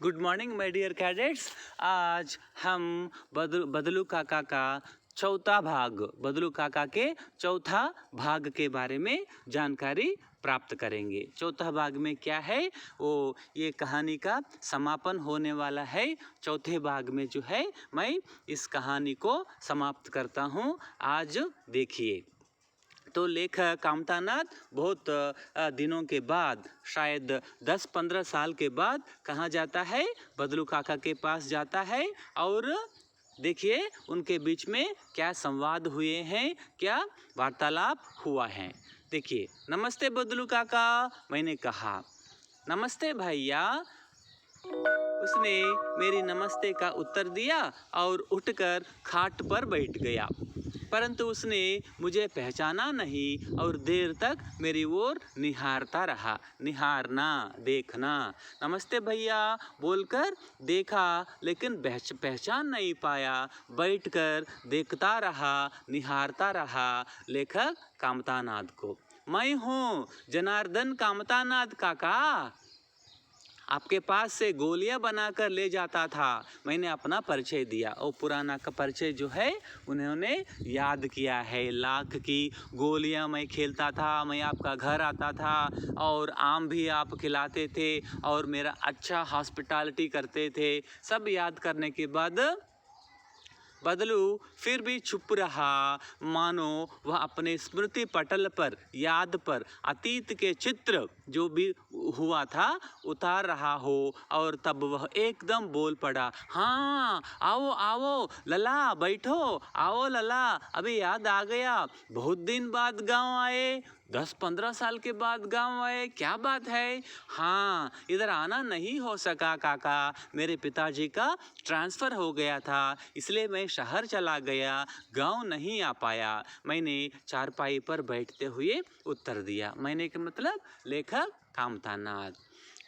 Good morning my dear cadets. आज हम बदलू काका का बदलू काका के चौथा भाग के बारे में जानकारी प्राप्त करेंगे। चौथा भाग में क्या है वो ये कहानी का समापन होने वाला है। चौथे भाग में जो है मैं इस कहानी को समाप्त करता हूँ। आज देखिए, तो लेखक कामतानाथ बहुत दिनों के बाद, शायद 10-15 साल के बाद कहाँ जाता है? बदलू काका के पास जाता है और देखिए उनके बीच में क्या संवाद हुए हैं, क्या वार्तालाप हुआ है। देखिए, नमस्ते बदलू काका, मैंने कहा। नमस्ते भैया। उसने मेरी नमस्ते का उत्तर दिया और उठकर खाट पर बैठ गया, परंतु उसने मुझे पहचाना नहीं और देर तक मेरी ओर निहारता रहा। निहारना, देखना। नमस्ते भैया बोलकर देखा, लेकिन पहचान नहीं पाया। बैठकर देखता रहा, निहारता रहा लेखक कामतानाथ को। मैं हूँ जनार्दन कामतानाथ काका, आपके पास से गोलियां बनाकर ले जाता था। मैंने अपना परिचय दिया और पुराना का परिचय जो है उन्होंने याद किया है। लाख की गोलियां मैं खेलता था, मैं आपका घर आता था और आम भी आप खिलाते थे और मेरा अच्छा हॉस्पिटैलिटी करते थे। सब याद करने के बाद बदलू फिर भी चुप रहा, मानो वह अपने स्मृति पटल पर, याद पर अतीत के चित्र जो भी हुआ था उतार रहा हो। और तब वह एकदम बोल पड़ा, हाँ आओ आओ लला, बैठो, आओ लला, अभी याद आ गया, बहुत दिन बाद गांव आए, 10-15 साल के बाद गांव आए, क्या बात है? हाँ, इधर आना नहीं हो सका काका, मेरे पिताजी का ट्रांसफ़र हो गया था, इसलिए मैं शहर चला गया, गांव नहीं आ पाया। मैंने चारपाई पर बैठते हुए उत्तर दिया। मैंने के मतलब लेखक कामतानाथ।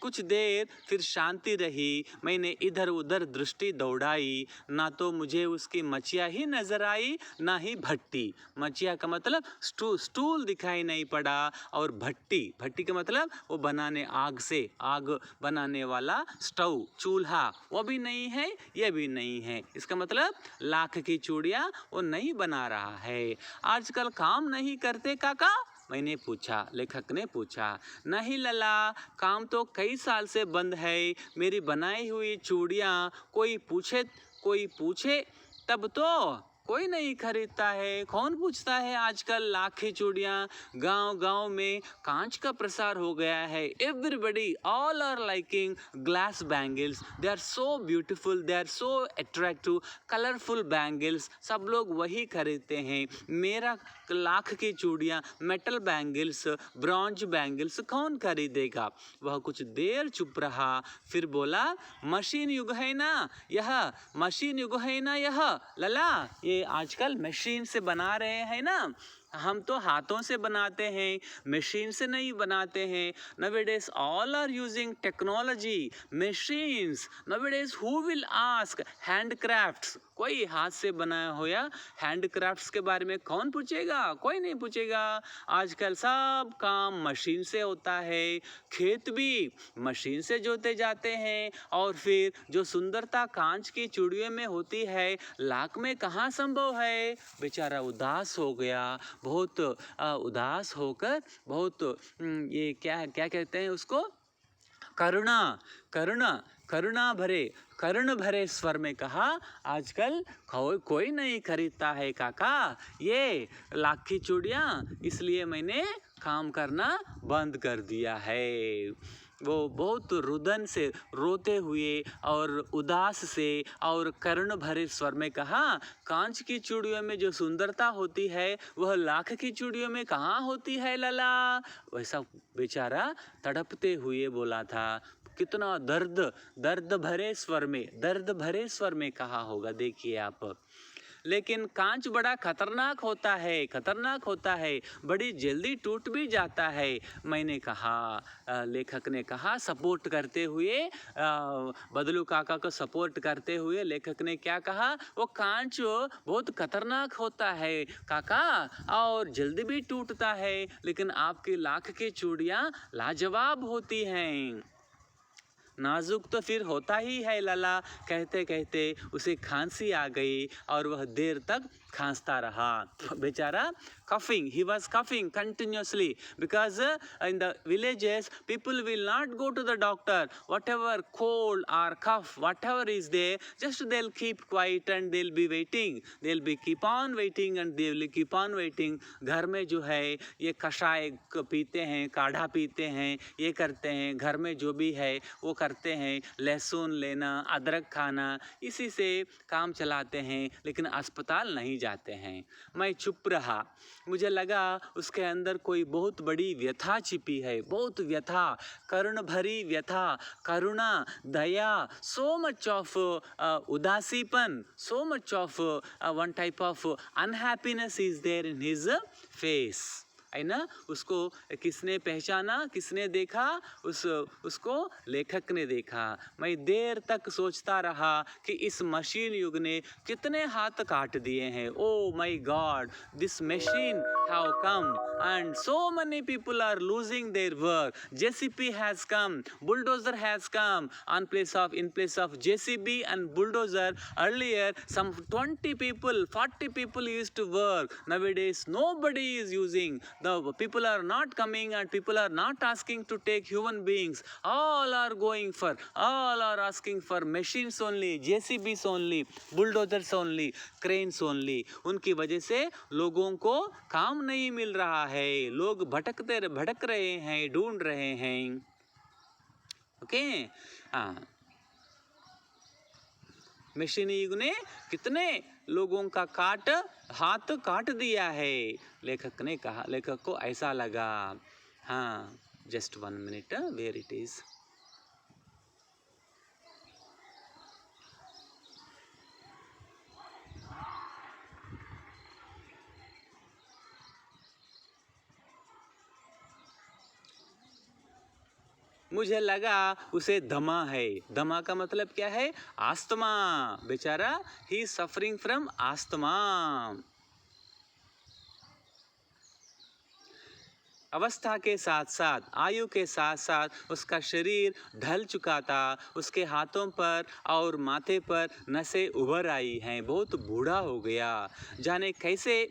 कुछ देर फिर शांति रही। मैंने इधर उधर दृष्टि दौड़ाई, ना तो मुझे उसकी मचिया ही नजर आई, ना ही भट्टी। मचिया का मतलब स्टूल दिखाई नहीं पड़ा, और भट्टी का मतलब वो बनाने, आग से आग बनाने वाला स्टोव, चूल्हा, वो भी नहीं है, ये भी नहीं है। इसका मतलब लाख की चूड़ियाँ वो नहीं बना रहा है। आजकल काम नहीं करते काका? मैंने पूछा, लेखक ने पूछा। नहीं लला, काम तो कई साल से बंद है। मेरी बनाई हुई चूड़ियाँ कोई पूछे तब तो कोई नहीं खरीदता है। कौन पूछता है आजकल लाख की चूड़ियाँ? गांव में कांच का प्रसार हो गया है। Everybody, all are liking glass bangles, they are so beautiful, they are so attractive, colourful bangles, सब लोग वही खरीदते हैं। मेरा लाख की चूड़ियाँ, मेटल बैंगल्स, ब्रॉन्ज बैंगल्स कौन खरीदेगा? वह कुछ देर चुप रहा, फिर बोला, मशीन युग है ना यह, मशीन युग है ना यह लला, ये आजकल मशीन से बना रहे हैं ना, हम तो हाथों से बनाते हैं, मशीन से नहीं बनाते हैं। Nowadays all are using technology, machines. Nowadays who will ask handcrafts? कोई हाथ से बनाया हो या हैंडक्राफ्ट्स के बारे में कौन पूछेगा? कोई नहीं पूछेगा। आजकल सब काम मशीन से होता है, खेत भी मशीन से जोते जाते हैं, और फिर जो सुंदरता कांच की चूड़ियों में होती है, लाख में कहाँ संभव है? बेचारा उदास हो गया, बहुत उदास होकर, बहुत ये क्या कहते हैं उसको, करुणा भरे स्वर में कहा, आजकल कोई नहीं खरीदता है काका ये लाख की चूड़ियाँ, इसलिए मैंने काम करना बंद कर दिया है। वो बहुत रुदन से, रोते हुए और उदास से और करुण भरे स्वर में कहा, कांच की चूड़ियों में जो सुंदरता होती है वह लाख की चूड़ियों में कहाँ होती है लला? वैसा बेचारा तड़पते हुए बोला था। कितना दर्द भरे स्वर में कहा होगा, देखिए आप। लेकिन कांच बड़ा खतरनाक होता है, बड़ी जल्दी टूट भी जाता है, मैंने कहा। लेखक ने कहा, सपोर्ट करते हुए, बदलू काका को सपोर्ट करते हुए लेखक ने क्या कहा, वो कांच बहुत खतरनाक होता है काका, और जल्दी भी टूटता है, लेकिन आपकी लाख की चूड़ियाँ लाजवाब होती हैं। नाजुक तो फिर होता ही है लाला। कहते कहते उसे खांसी आ गई और वह देर तक खांसता रहा। बेचारा coughing, he was coughing continuously because in the villages people will not go to the doctor. Whatever cold or cough, whatever is there, just they'll keep quiet and they'll be waiting. They'll be keep on waiting and they will keep on waiting. घर में जो है ये कषाय पीते हैं, काढ़ा पीते हैं, ये करते हैं, घर में जो भी है वो करते हैं, लहसुन लेना, अदरक खाना, इसी से काम चलाते हैं, लेकिन अस्पताल नहीं जाते हैं। मैं चुप रहा। मुझे लगा उसके अंदर कोई बहुत बड़ी व्यथा छिपी है, बहुत व्यथा, करुण भरी व्यथा, करुणा, दया, so much of उदासीपन, so much of one type of unhappiness is there in his face, है ना। उसको किसने पहचाना, किसने देखा? उसको लेखक ने देखा। मैं देर तक सोचता रहा कि इस मशीन युग ने कितने हाथ काट दिए हैं। Oh my God, this machine have come and so many people are losing their work. JCB has come, bulldozer has come in place of JCB and bulldozer. Earlier some 20 people, 40 people used to work. Nowadays nobody is using. The people are not coming and people are not asking to take human beings. All are asking for machines only, JCBs only, bulldozers only, cranes only. उनकी वजह से लोगों को काम नहीं मिल रहा है, लोग भटक रहे हैं, ढूंढ रहे हैं। ओके, मशीनी युग ने कितने लोगों का हाथ काट दिया है। लेखक ने कहा, लेखक को ऐसा लगा। हाँ, just 1 minute, where it is. मुझे लगा उसे दमा है। दमा का मतलब क्या है? आस्थमा। बेचारा ही सफरिंग फ्रॉम आस्थमा। अवस्था के साथ साथ, आयु के साथ साथ उसका शरीर ढल चुका था। उसके हाथों पर और माथे पर नसें उभर आई हैं, बहुत बूढ़ा हो गया। जाने कैसे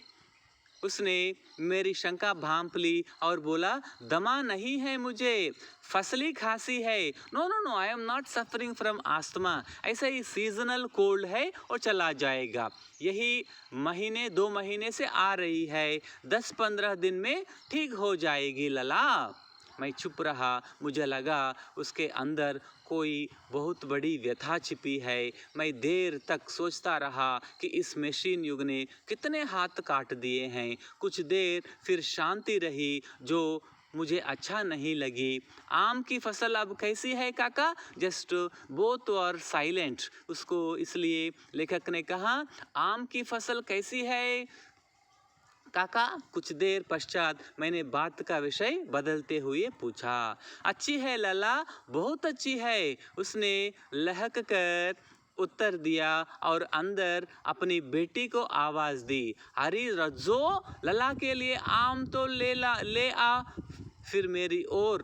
उसने मेरी शंका भांप ली और बोला, दमा नहीं है मुझे, फसली खांसी है। No no no, I am not suffering from asthma. ऐसा ही सीजनल कोल्ड है और चला जाएगा। यही महीने 2 महीने से आ रही है, 10-15 दिन में ठीक हो जाएगी लला। मैं चुप रहा। मुझे लगा उसके अंदर कोई बहुत बड़ी व्यथा छिपी है। मैं देर तक सोचता रहा कि इस मशीन युग ने कितने हाथ काट दिए हैं। कुछ देर फिर शांति रही जो मुझे अच्छा नहीं लगी। आम की फसल अब कैसी है काका? Just both are silent. उसको इसलिए लेखक ने कहा, आम की फसल कैसी है काका? कुछ देर पश्चात मैंने बात का विषय बदलते हुए पूछा। अच्छी है लला, बहुत अच्छी है, उसने लहक कर उत्तर दिया और अंदर अपनी बेटी को आवाज दी। अरे रज्जो, लला के लिए आम तो ले आ। फिर मेरी ओर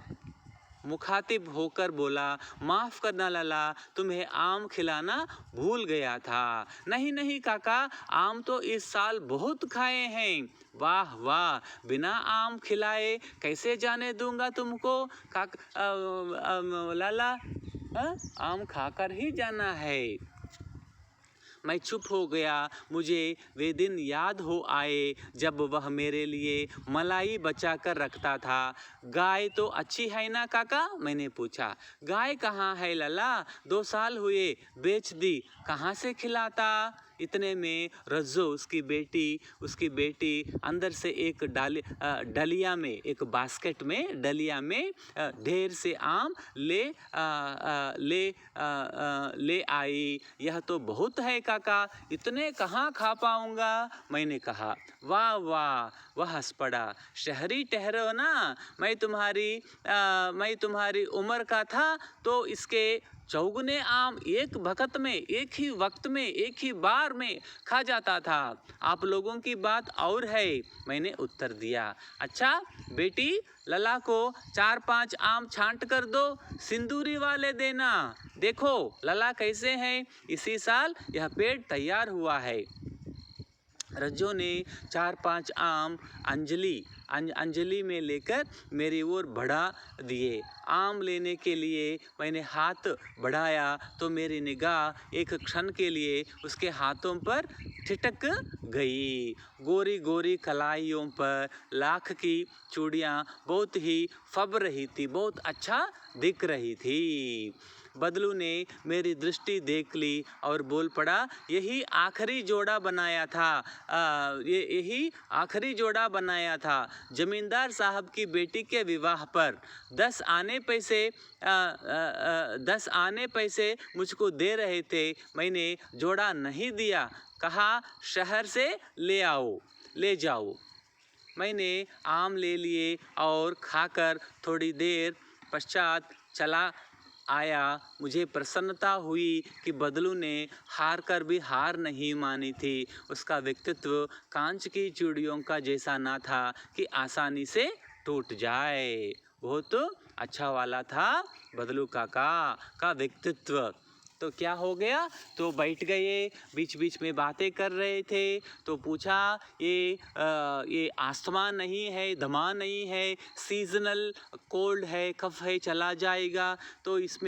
मुखातिब होकर बोला, माफ़ करना लला, तुम्हें आम खिलाना भूल गया था। नहीं नहीं काका, आम तो इस साल बहुत खाए हैं। वाह वाह, बिना आम खिलाए कैसे जाने दूंगा तुमको लाला, आम खाकर ही जाना है। मैं चुप हो गया। मुझे वे दिन याद हो आए जब वह मेरे लिए मलाई बचा कर रखता था। गाय तो अच्छी है ना काका? मैंने पूछा। गाय कहाँ है लला, 2 साल हुए बेच दी, कहाँ से खिलाता? इतने में रज्जो, उसकी बेटी अंदर से एक डलिया में, एक बास्केट में, डलिया में ढेर से आम ले आई। यह तो बहुत है काका, इतने कहाँ खा पाऊंगा? मैंने कहा। वाह वाह, वह हंस पड़ा। शहरी ठहरो ना, मैं तुम्हारी उम्र का था तो इसके चौगुने आम एक वक्त में, एक ही वक्त में, एक ही बार में खा जाता था। आप लोगों की बात और है, मैंने उत्तर दिया। अच्छा बेटी, लला को 4-5 आम छांट कर दो, सिंदूरी वाले देना। देखो लला कैसे हैं, इसी साल यह पेड़ तैयार हुआ है। रज्जो ने 4-5 आम अंजलि में लेकर मेरी ओर बढ़ा दिए। आम लेने के लिए मैंने हाथ बढ़ाया तो मेरी निगाह एक क्षण के लिए उसके हाथों पर ठिठक गई। गोरी गोरी कलाइयों पर लाख की चूड़ियाँ बहुत ही फब रही थी, बहुत अच्छा दिख रही थी। बदलू ने मेरी दृष्टि देख ली और बोल पड़ा, यही आखिरी जोड़ा बनाया था। यही आखिरी जोड़ा बनाया था। जमींदार साहब की बेटी के विवाह पर 10 आने पैसे मुझको दे रहे थे। मैंने जोड़ा नहीं दिया, कहा शहर से ले जाओ। मैंने आम ले लिए और खाकर थोड़ी देर पश्चात चला आया। मुझे प्रसन्नता हुई कि बदलू ने हार कर भी हार नहीं मानी थी। उसका व्यक्तित्व कांच की चूड़ियों का जैसा ना था कि आसानी से टूट जाए। बहुत अच्छा वाला था बदलू काका का व्यक्तित्व। तो क्या हो गया, तो बैठ गए, बीच बीच में बातें कर रहे थे। तो पूछा, ये आस्थमा नहीं है, दमा नहीं है, सीजनल कोल्ड है, कफ है, चला जाएगा। तो इस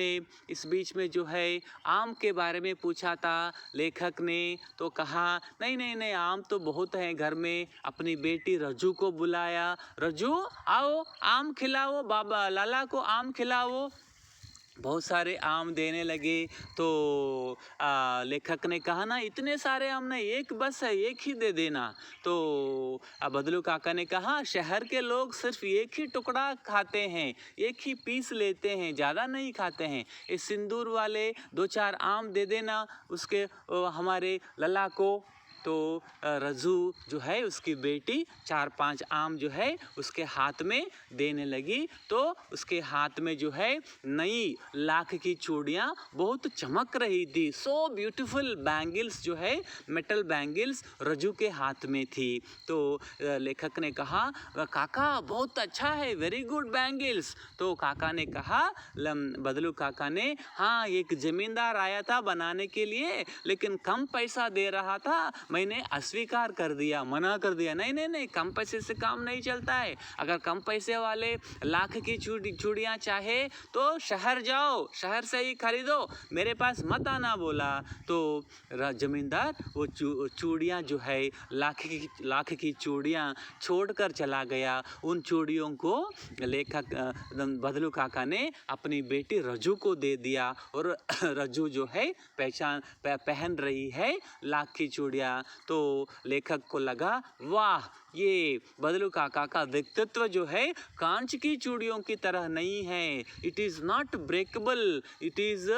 बीच में जो है आम के बारे में पूछा था लेखक ने। तो कहा नहीं नहीं नहीं, आम तो बहुत हैं घर में। अपनी बेटी रज्जू को बुलाया, रज्जू आओ आम खिलाओ, बाबा लाला को आम खिलाओ। बहुत सारे आम देने लगे। तो लेखक ने कहा ना, इतने सारे आम नहीं, एक बस है, एक ही दे देना। तो बदलू काका ने कहा, शहर के लोग सिर्फ एक ही टुकड़ा खाते हैं, एक ही पीस लेते हैं, ज़्यादा नहीं खाते हैं। इस सिंदूर वाले 2-4 आम दे देना उसके हमारे लला को। तो रज्जू जो है उसकी बेटी 4-5 आम जो है उसके हाथ में देने लगी। तो उसके हाथ में जो है नई लाख की चूड़ियाँ बहुत चमक रही थी। सो ब्यूटीफुल बैंगल्स जो है, मेटल बैंगल्स रज्जू के हाथ में थी। तो लेखक ने कहा, काका बहुत अच्छा है, वेरी गुड बैंगल्स। तो काका ने कहा, बदलू काका ने, हाँ एक ज़मींदार आया था बनाने के लिए, लेकिन कम पैसा दे रहा था, मैंने अस्वीकार कर दिया, मना कर दिया। नहीं नहीं नहीं, कम पैसे से काम नहीं चलता है। अगर कम पैसे वाले लाख की चूड़ियाँ चाहे तो शहर जाओ, शहर से ही खरीदो, मेरे पास मत आना बोला। तो जमींदार वो चूड़ियाँ जो है लाख की चूड़ियाँ छोड़कर चला गया। उन चूड़ियों को लेखक बदलू काका ने अपनी बेटी रज्जू को दे दिया और रज्जू जो है पहन रही है लाख की चूड़ियाँ। तो लेखक को लगा, वाह, ये बदलू काका का व्यक्तित्व जो है कांच की चूड़ियों की तरह नहीं है। It is not breakable, it is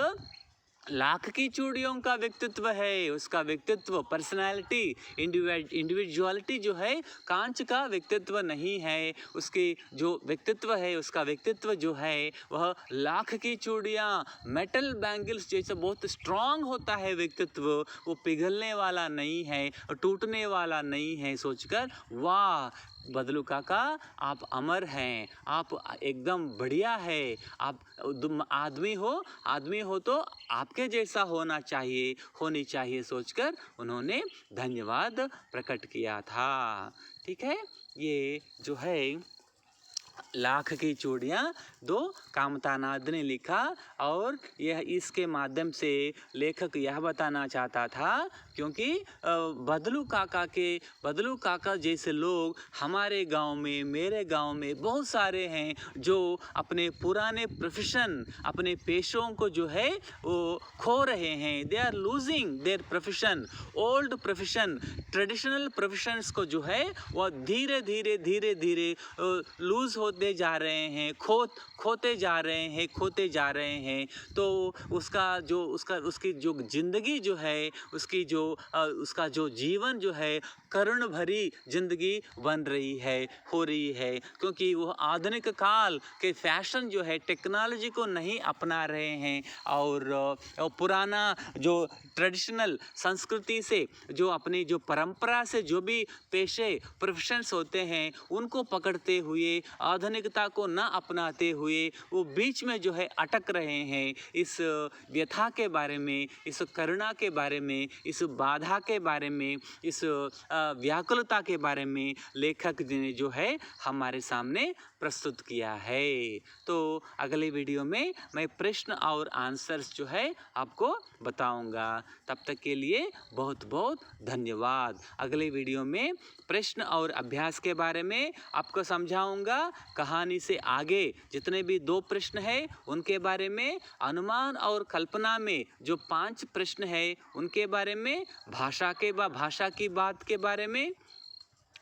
lakh की चूड़ियों का व्यक्तित्व है। उसका व्यक्तित्व, पर्सनालिटी, इंडिविजुअलिटी जो है कांच का व्यक्तित्व नहीं है। उसके जो व्यक्तित्व है, उसका व्यक्तित्व जो है वह लाख की चूड़ियाँ, मेटल बैंगल्स जैसे बहुत स्ट्रांग होता है व्यक्तित्व, वो पिघलने वाला नहीं है, टूटने वाला नहीं है। सोचकर वाह बदलू काका, आप अमर हैं, आप एकदम बढ़िया है, आप आदमी हो तो आपके जैसा होनी चाहिए सोचकर उन्होंने धन्यवाद प्रकट किया था। ठीक है, ये जो है लाख की चूड़ियाँ 2 कामतानाद ने लिखा। और यह इसके माध्यम से लेखक यह बताना चाहता था, क्योंकि बदलू काका जैसे लोग हमारे गांव में, मेरे गांव में बहुत सारे हैं जो अपने पुराने प्रोफेशन, अपने पेशों को जो है वो खो रहे हैं। They are losing their profession, old profession, traditional professions को जो है वह धीरे धीरे लूज होते जा रहे हैं, खोते जा रहे हैं। तो उसकी जो ज़िंदगी जो है, उसकी जो उसका जो जीवन जो है करुण भरी जिंदगी बन रही है, हो रही है, क्योंकि वो आधुनिक काल के फैशन जो है टेक्नोलॉजी को नहीं अपना रहे हैं और पुराना जो ट्रेडिशनल संस्कृति से, जो अपनी जो परंपरा से जो भी पेशे प्रोफेशंस होते हैं उनको पकड़ते हुए आधुनिकता को न अपनाते हुए वो बीच में जो है अटक रहे हैं। इस व्यथा के बारे में, इस करुणा के बारे में, इस बाधा के बारे में, इस व्याकुलता के बारे में लेखक ने जो है हमारे सामने प्रस्तुत किया है। तो अगले वीडियो में मैं प्रश्न और आंसर्स जो है आपको बताऊंगा। तब तक के लिए बहुत बहुत धन्यवाद। अगले वीडियो में प्रश्न और अभ्यास के बारे में आपको समझाऊंगा। कहानी से आगे जितने भी 2 प्रश्न हैं उनके बारे में, अनुमान और कल्पना में जो 5 प्रश्न हैं उनके बारे में, भाषा की बात के बारे में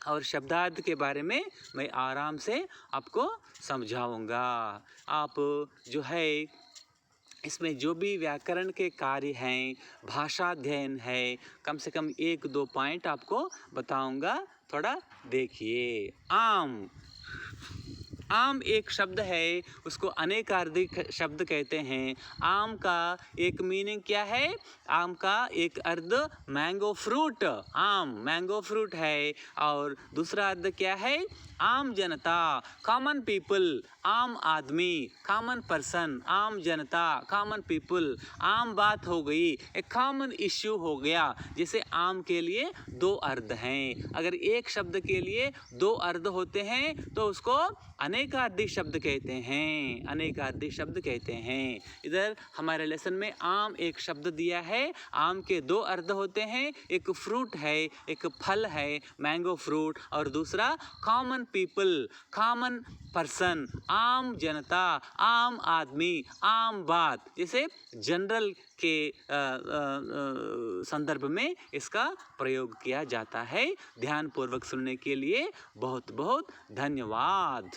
और शब्दार्थ के बारे में मैं आराम से आपको समझाऊंगा। आप जो है इसमें जो भी व्याकरण के कार्य हैं, भाषा अध्ययन है, कम से कम 1-2 पॉइंट आपको बताऊंगा। थोड़ा देखिए। आम एक शब्द है, उसको अनेकार्थी शब्द कहते हैं। आम का एक मीनिंग क्या है? आम का एक अर्थ मैंगो फ्रूट, आम मैंगो फ्रूट है। और दूसरा अर्थ क्या है? आम जनता, कॉमन पीपल, आम आदमी, कॉमन पर्सन, आम जनता, कॉमन पीपल। आम बात हो गई, एक कॉमन इश्यू हो गया। जैसे आम के लिए 2 अर्थ हैं। अगर एक शब्द के लिए 2 अर्थ होते हैं तो उसको अनेकार्थी शब्द कहते हैं, अनेकार्थी शब्द कहते हैं। इधर हमारे लेसन में आम एक शब्द दिया है। आम के 2 अर्थ होते हैं, एक फ्रूट है, एक फल है मैंगो फ्रूट, और दूसरा कॉमन पीपल, कॉमन पर्सन, आम जनता, आम आदमी, आम बात। जैसे जनरल के संदर्भ में इसका प्रयोग किया जाता है। ध्यानपूर्वक सुनने के लिए बहुत बहुत धन्यवाद।